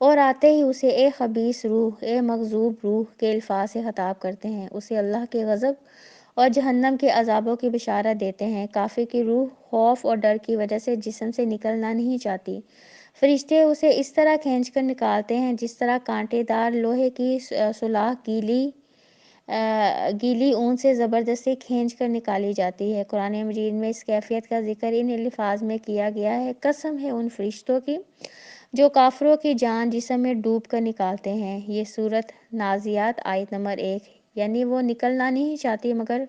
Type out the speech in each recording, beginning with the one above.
اور آتے ہی اسے اے خبیث روح، اے مغضوب روح کے الفاظ سے خطاب کرتے ہیں، اسے اللہ کے غضب اور جہنم کے عذابوں کی بشارت دیتے ہیں۔ کافر کی روح خوف اور ڈر کی وجہ سے جسم سے نکلنا نہیں چاہتی، فرشتے اسے اس طرح کھینچ کر نکالتے ہیں جس طرح کانٹے دار لوہے کی سوراخ گیلی اون سے زبردستی کھینچ کر نکالی جاتی ہے۔ قرآن مجید میں اس کیفیت کا ذکر ان الفاظ میں کیا گیا ہے: قسم ہے ان فرشتوں کی جو کافروں کی جان جسم میں ڈوب کر نکالتے ہیں۔ یہ سورۃ نازعات آیت نمبر 1، یعنی وہ نکلنا نہیں چاہتی مگر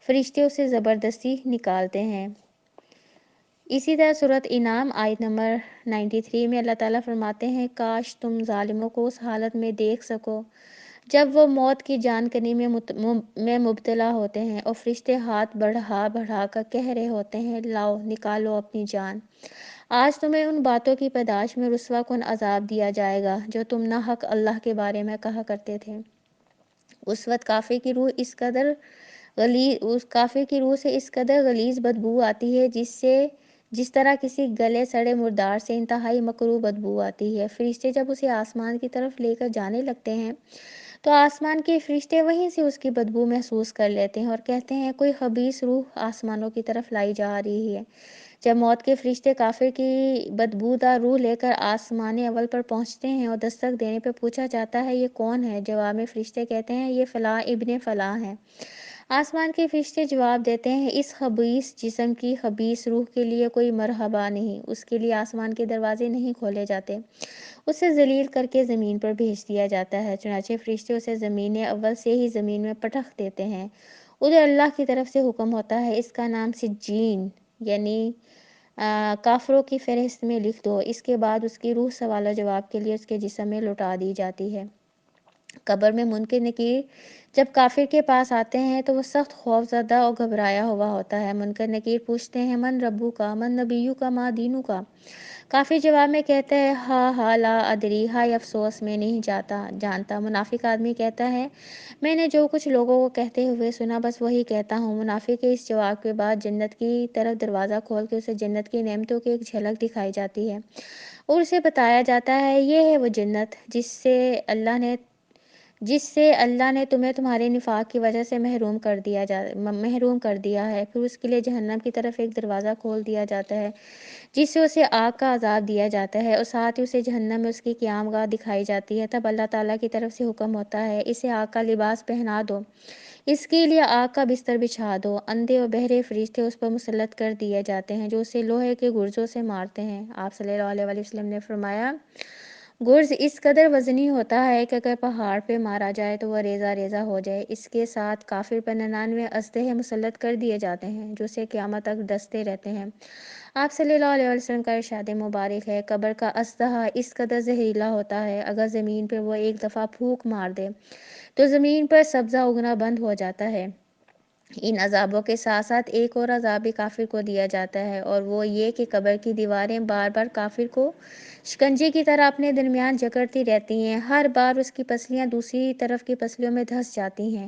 فرشتے اسے زبردستی نکالتے ہیں۔ اسی طرح سورۃ انعام آیت نمبر 93 میں اللہ تعالیٰ فرماتے ہیں: کاش تم ظالموں کو اس حالت میں دیکھ سکو جب وہ موت کی جان کنی میں مبتلا ہوتے ہیں اور فرشتے ہاتھ بڑھا بڑھا کر کہہ رہے ہوتے ہیں: لاؤ نکالو اپنی جان، آج تمہیں ان باتوں کی پاداش میں رسوا کن عذاب دیا جائے گا جو تم ناحق اللہ کے بارے میں کہا کرتے تھے۔ اس وقت کافر کی روح سے اس قدر غلیظ بدبو آتی ہے جس طرح کسی گلے سڑے مردار سے انتہائی مکروہ بدبو آتی ہے۔ فرشتے جب اسے آسمان کی طرف لے کر جانے لگتے ہیں تو آسمان کے فرشتے وہیں سے اس کی بدبو محسوس کر لیتے ہیں اور کہتے ہیں: کوئی خبیث روح آسمانوں کی طرف لائی جا رہی ہے۔ جب موت کے فرشتے کافر کی بدبودار روح لے کر آسمان اول پر پہنچتے ہیں اور دستک دینے پر پوچھا جاتا ہے: یہ کون ہے؟ جواب میں فرشتے کہتے ہیں: یہ فلاں ابن فلاں ہے۔ آسمان کے فرشتے جواب دیتے ہیں: اس خبیث جسم کی خبیث روح کے لیے کوئی مرحبا نہیں، اس کے لیے آسمان کے دروازے نہیں کھولے جاتے، اسے ذلیل کر کے زمین پر بھیج دیا جاتا ہے۔ چنانچہ فرشتے اسے زمین اول سے ہی زمین میں پٹخ دیتے ہیں۔ ادھر اللہ کی طرف سے حکم ہوتا ہے: اس کا نام سجین یعنی کافروں کی فہرست میں لکھ دو۔ اس کے بعد اس کی روح سوال و جواب کے لیے اس کے جسم میں لوٹا دی جاتی ہے۔ قبر میں منکر نکیر جب کافر کے پاس آتے ہیں تو وہ سخت خوف زدہ اور گھبرایا ہوا ہوتا ہے۔ منکر نکیر پوچھتے ہیں: من ربو کا، من نبیو کا، ما دینو کا؟ کافر جواب میں کہتا ہے: ہا لا ادری، ہائے افسوس میں نہیں جانتا۔ منافق آدمی کہتا ہے: میں نے جو کچھ لوگوں کو کہتے ہوئے سنا بس وہی کہتا ہوں۔ منافق کے اس جواب کے بعد جنت کی طرف دروازہ کھول کے اسے جنت کی نعمتوں کی ایک جھلک دکھائی جاتی ہے اور اسے بتایا جاتا ہے: یہ ہے وہ جنت جس سے اللہ نے تمہیں تمہارے نفاق کی وجہ سے محروم کر دیا ہے۔ پھر اس کے لیے جہنم کی طرف ایک دروازہ کھول دیا جاتا ہے جس سے اسے آگ کا عذاب دیا جاتا ہے اور ساتھ ہی اسے جہنم میں اس کی قیام گاہ دکھائی جاتی ہے۔ تب اللہ تعالیٰ کی طرف سے حکم ہوتا ہے: اسے آگ کا لباس پہنا دو، اس کے لیے آگ کا بستر بچھا دو۔ اندھے اور بہرے فرشتے اس پر مسلط کر دیے جاتے ہیں جو اسے لوہے کے گرزوں سے مارتے ہیں۔ آپ صلی اللہ علیہ وسلم نے فرمایا: گرز اس قدر وزنی ہوتا ہے کہ اگر پہاڑ پہ مارا جائے تو وہ ریزہ ریزہ ہو جائے۔ اس کے ساتھ کافر پر 99 اسلحے مسلط کر دیے جاتے ہیں جو اسے قیامت تک ڈستے رہتے ہیں۔ آپ صلی اللہ علیہ وسلم کا ارشاد مبارک ہے: قبر کا اژدہا اس قدر زہریلا ہوتا ہے اگر زمین پہ وہ ایک دفعہ پھونک مار دے تو زمین پر سبزہ اگنا بند ہو جاتا ہے۔ ان عذابوں کے ساتھ ساتھ ایک اور عذاب بھی کافر کو دیا جاتا ہے اور وہ یہ کہ قبر کی دیواریں بار بار کافر کو شکنجے کی طرح اپنے درمیان جکڑتی رہتی ہیں، ہر بار اس کی پسلیاں دوسری طرف کی پسلیوں میں دھس جاتی ہیں۔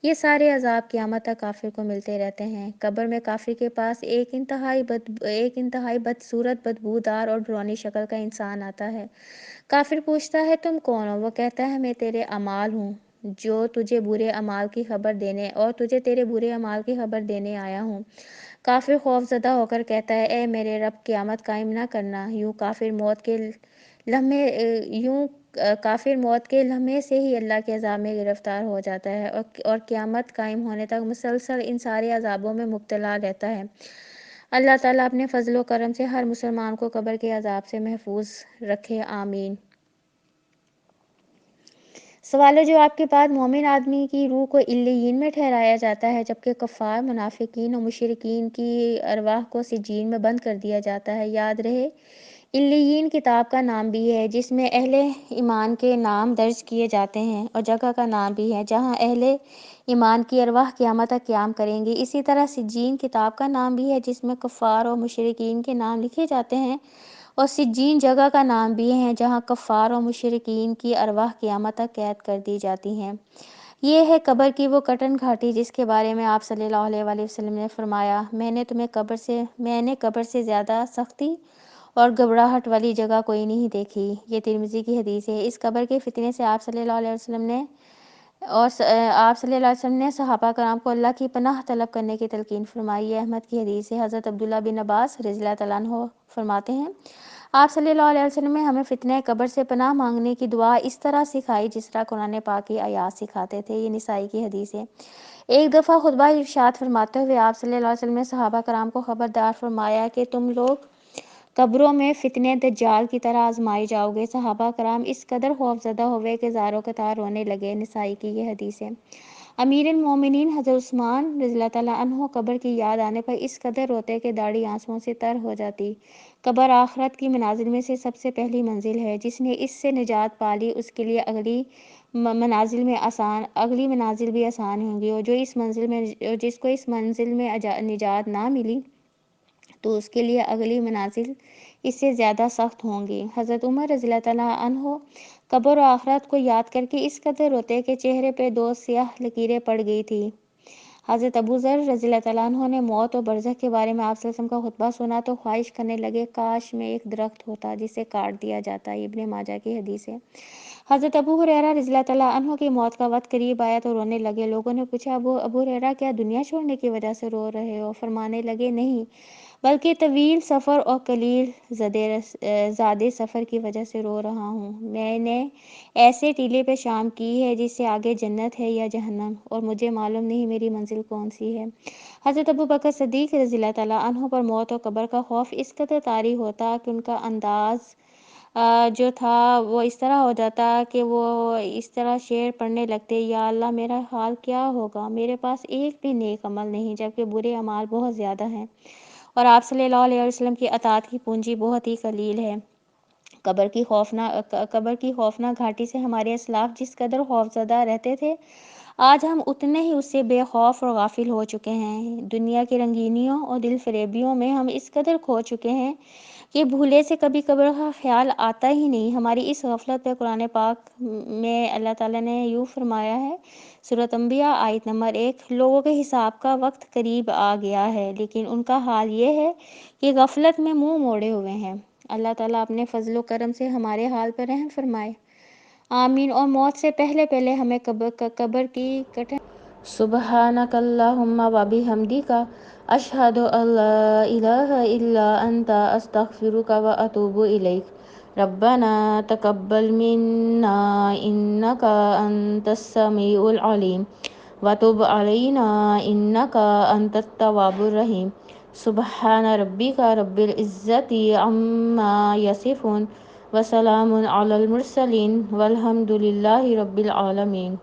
یہ سارے عذاب قیامت تک کافر کو ملتے رہتے ہیں۔ قبر میں کافر کے پاس ایک انتہائی بدصورت، بدبودار اور ڈراؤنی شکل کا انسان آتا ہے۔ کافر پوچھتا ہے: تم کون ہو؟ وہ کہتا ہے: میں تیرے اعمال ہوں جو تجھے برے اعمال کی خبر دینے اور تجھے تیرے برے اعمال کی خبر دینے آیا ہوں۔ کافر خوف زدہ ہو کر کہتا ہے: اے میرے رب، قیامت قائم نہ کرنا۔ یوں کافر موت کے لمحے سے ہی اللہ کے عذاب میں گرفتار ہو جاتا ہے اور قیامت قائم ہونے تک مسلسل ان سارے عذابوں میں مبتلا رہتا ہے۔ اللہ تعالیٰ اپنے فضل و کرم سے ہر مسلمان کو قبر کے عذاب سے محفوظ رکھے، آمین۔ سوال و جواب کے بعد مومن آدمی کی روح کو علیین میں ٹھہرایا جاتا ہے جبکہ کفار، منافقین اور مشرکین کی ارواح کو سجین میں بند کر دیا جاتا ہے۔ یاد رہے، علیین کتاب کا نام بھی ہے جس میں اہل ایمان کے نام درج کیے جاتے ہیں اور جگہ کا نام بھی ہے جہاں اہل ایمان کی ارواح قیامت تک قیام کریں گی۔ اسی طرح سجین کتاب کا نام بھی ہے جس میں کفار اور مشرکین کے نام لکھے جاتے ہیں اور سجین جگہ کا نام بھی ہے جہاں کفار اور مشرکین کی ارواح قیامت تک قید کر دی جاتی ہیں۔ یہ ہے قبر کی وہ کٹن گھاٹی جس کے بارے میں آپ صلی اللہ علیہ وسلم نے فرمایا: میں نے قبر سے زیادہ سختی اور گھبراہٹ والی جگہ کوئی نہیں دیکھی۔ یہ ترمذی کی حدیث ہے۔ اس قبر کے فتنے سے آپ صلی اللہ علیہ وسلم نے صحابہ کرام کو اللہ کی پناہ طلب کرنے کی تلقین فرمائی ہے۔ احمد کی حدیث ہے۔ حضرت عبداللہ بن عباس رضی اللہ تعالیٰ عنہ فرماتے ہیں، آپ صلی اللہ علیہ وسلم نے ہمیں فتنہ قبر سے پناہ مانگنے کی دعا اس طرح سکھائی جس طرح قرآن پاک کی آیات سکھاتے تھے۔ یہ نسائی کی حدیث ہے۔ ایک دفعہ خطبہ ارشاد فرماتے ہوئے آپ صلی اللہ علیہ وسلم نے صحابہ کرام کو خبردار فرمایا کہ تم لوگ قبروں میں فتنہ دجال کی طرح آزمائے جاؤ گے۔ صحابہ کرام اس قدر خوف زدہ ہوئے کہ زاروں قطار رونے لگے۔ نسائی کی یہ حدیث ہے۔ امیر المومنین حضرت عثمان رضی اللہ تعالیٰ عنہ قبر کی یاد آنے پر اس قدر روتے کہ داڑھی آنسوؤں سے تر ہو جاتی۔ قبر آخرت کی منازل میں سے سب سے پہلی منزل ہے۔ جس نے اس سے نجات پا لی اس کے لیے اگلی منازل بھی آسان ہوں گی، اور جس کو اس منزل میں نجات نہ ملی تو اس کے لیے اگلی منازل اس سے زیادہ سخت ہوں گی۔ حضرت عمر رضی اللہ تعالیٰ عنہ قبر و آخرت کو یاد کر کے اس قدر روتے کہ چہرے پہ 2 سیاہ لکیریں پڑ گئی تھی۔ حضرت ابو ذر رضی اللہ تعالیٰ عنہ نے موت و برزخ کے بارے میں آپ صلی اللہ علیہ وسلم کا خطبہ سنا تو خواہش کرنے لگے کاش میں ایک درخت ہوتا جسے کاٹ دیا جاتا۔ ابن ماجہ کی حدیث ہے۔ حضرت ابو ہریرہ رضی اللہ تعالیٰ عنہ کی موت کا وقت قریب آیا تو رونے لگے۔ لوگوں نے پوچھا ابو ہریرہ کیا دنیا چھوڑنے کی وجہ سے رو رہے ہو؟ فرمانے لگے نہیں، بلکہ طویل سفر اور قلیل زادِ سفر کی وجہ سے رو رہا ہوں۔ میں نے ایسے ٹیلے پہ شام کی ہے جس سے آگے جنت ہے یا جہنم، اور مجھے معلوم نہیں میری منزل کون سی ہے۔ حضرت ابو بکر صدیق رضی اللہ تعالیٰ عنہ پر موت و قبر کا خوف اس قدر طاری ہوتا کہ ان کا انداز جو تھا وہ اس طرح ہو جاتا کہ وہ اس طرح شعر پڑھنے لگتے، یا اللہ میرا حال کیا ہوگا، میرے پاس ایک بھی نیک عمل نہیں جبکہ برے اعمال بہت زیادہ ہیں، اور آپ صلی اللہ علیہ وسلم کی اطاعت کی پونجی بہت ہی قلیل ہے۔ قبر کی خوفناک گھاٹی سے ہمارے اسلاف جس قدر خوف زدہ رہتے تھے، آج ہم اتنے ہی اس سے بے خوف اور غافل ہو چکے ہیں۔ دنیا کی رنگینیوں اور دل فریبیوں میں ہم اس قدر کھو چکے ہیں کہ بھولے سے کبھی قبر کا خیال آتا ہی نہیں۔ ہماری اس غفلت پہ قرآن پاک میں اللہ تعالیٰ نے یوں فرمایا ہے، سورۃ انبیاء آیت نمبر 1، لوگوں کے حساب کا وقت قریب آ گیا ہے لیکن ان کا حال یہ ہے کہ غفلت میں منہ موڑے ہوئے ہیں۔ اللہ تعالیٰ اپنے فضل و کرم سے ہمارے حال پر رحم فرمائے، آمین۔ اور موت سے پہلے ہمیں قبر کی کٹھن سبحانک اللہم و بحمدک اشہد ان لا الہ الا انت استغفرک و اتوب الیک، ربنا تقبل منا انک انت السمیع العلیم وتب علینا انک انت التواب الرحیم، سبحان ربک رب العزت عما یصفون وسلام علی المرسلین والحمد للہ رب العالمین۔